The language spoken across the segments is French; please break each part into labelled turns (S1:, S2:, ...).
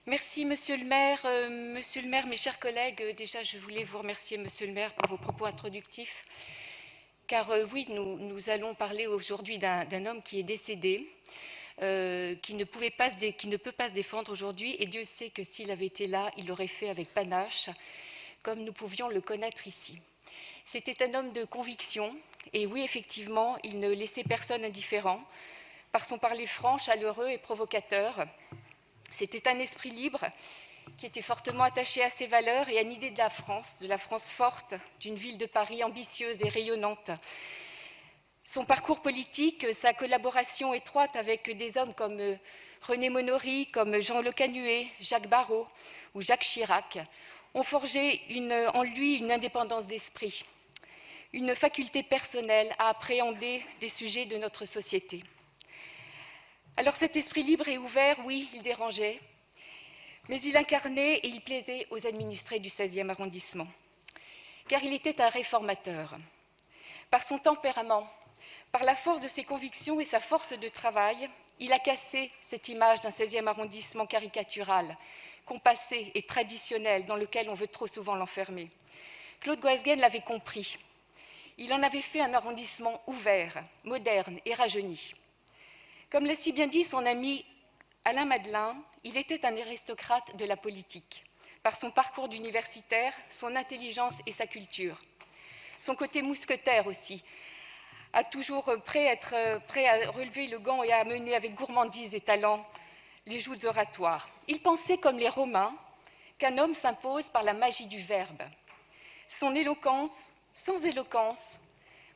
S1: Merci, Monsieur le maire. Monsieur le maire, mes chers collègues, déjà, je voulais vous remercier, Monsieur le maire, pour vos propos introductifs. Car oui, nous allons parler aujourd'hui d'un homme qui est décédé, qui ne peut pas se défendre aujourd'hui. Et Dieu sait que s'il avait été là, il l'aurait fait avec panache, comme nous pouvions le connaître ici. C'était un homme de conviction. Et oui, effectivement, il ne laissait personne indifférent par son parler franc, chaleureux et provocateur. C'était un esprit libre qui était fortement attaché à ses valeurs et à une idée de la France forte, d'une ville de Paris ambitieuse et rayonnante. Son parcours politique, sa collaboration étroite avec des hommes comme René Monory, comme Jean Le Canuet, Jacques Barrot ou Jacques Chirac, ont forgé en lui une indépendance d'esprit, une faculté personnelle à appréhender des sujets de notre société. Alors cet esprit libre et ouvert, oui, il dérangeait, mais il incarnait et il plaisait aux administrés du 16e arrondissement, car il était un réformateur. Par son tempérament, par la force de ses convictions et sa force de travail, il a cassé cette image d'un 16e arrondissement caricatural, compassé et traditionnel dans lequel on veut trop souvent l'enfermer. Claude Goasguen l'avait compris. Il en avait fait un arrondissement ouvert, moderne et rajeuni. Comme l'a si bien dit son ami Alain Madelin, il était un aristocrate de la politique, par son parcours d'universitaire, son intelligence et sa culture. Son côté mousquetaire aussi, toujours prêt à relever le gant et à mener avec gourmandise et talent les joutes oratoires. Il pensait, comme les Romains, qu'un homme s'impose par la magie du verbe. Son éloquence, sans éloquence,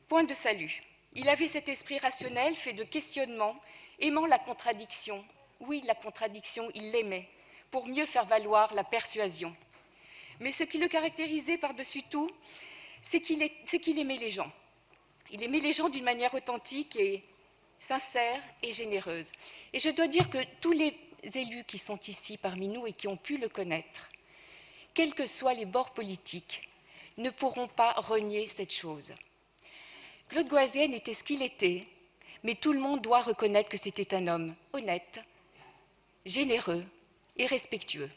S1: point de salut. Il avait cet esprit rationnel fait de questionnements, aimant la contradiction. Oui, la contradiction, il l'aimait, pour mieux faire valoir la persuasion. Mais ce qui le caractérisait par-dessus tout, c'est qu'il aimait les gens. Il aimait les gens d'une manière authentique et sincère et généreuse. Et je dois dire que tous les élus qui sont ici parmi nous et qui ont pu le connaître, quels que soient les bords politiques, ne pourront pas renier cette chose. Claude Goasguen était ce qu'il était, mais tout le monde doit reconnaître que c'était un homme honnête, généreux et respectueux.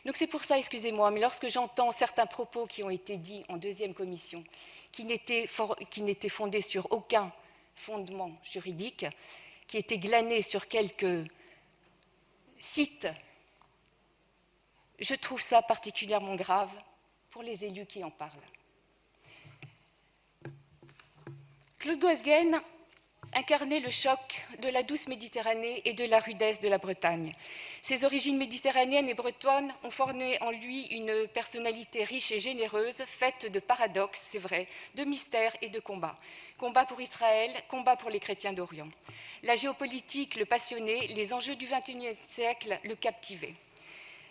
S1: Donc c'est pour ça, excusez-moi, mais lorsque j'entends certains propos qui ont été dits en deuxième commission, qui n'étaient fondés sur aucun fondement juridique, qui étaient glanés sur quelques sites, je trouve ça particulièrement grave pour les élus qui en parlent. Claude Goasguen incarnait le choc de la douce Méditerranée et de la rudesse de la Bretagne. Ses origines méditerranéennes et bretonnes ont formé en lui une personnalité riche et généreuse, faite de paradoxes, c'est vrai, de mystères et de combats. Combat pour Israël, combat pour les chrétiens d'Orient. La géopolitique le passionnait, les enjeux du XXIe siècle le captivaient.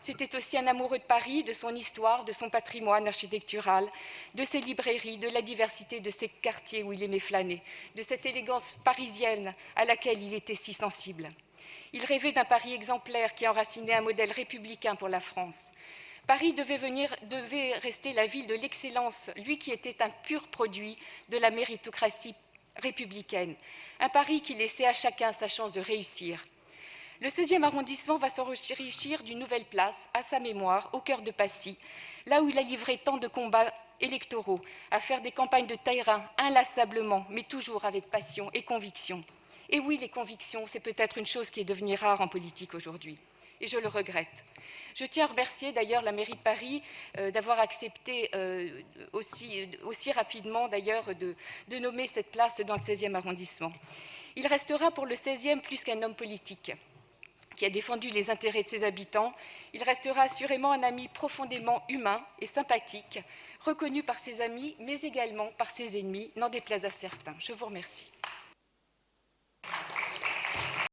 S1: C'était aussi un amoureux de Paris, de son histoire, de son patrimoine architectural, de ses librairies, de la diversité de ses quartiers où il aimait flâner, de cette élégance parisienne à laquelle il était si sensible. Il rêvait d'un Paris exemplaire qui enracinait un modèle républicain pour la France. Paris devait rester la ville de l'excellence, lui qui était un pur produit de la méritocratie républicaine. Un Paris qui laissait à chacun sa chance de réussir. Le 16e arrondissement va s'enrichir d'une nouvelle place à sa mémoire, au cœur de Passy, là où il a livré tant de combats électoraux, à faire des campagnes de terrain inlassablement, mais toujours avec passion et conviction. Et oui, les convictions, c'est peut-être une chose qui est devenue rare en politique aujourd'hui, et je le regrette. Je tiens à remercier d'ailleurs la mairie de Paris d'avoir accepté aussi rapidement d'ailleurs de nommer cette place dans le 16e arrondissement. Il restera pour le 16e plus qu'un homme politique qui a défendu les intérêts de ses habitants. Il restera assurément un ami profondément humain et sympathique, reconnu par ses amis, mais également par ses ennemis, n'en déplaise à certains. Je vous remercie.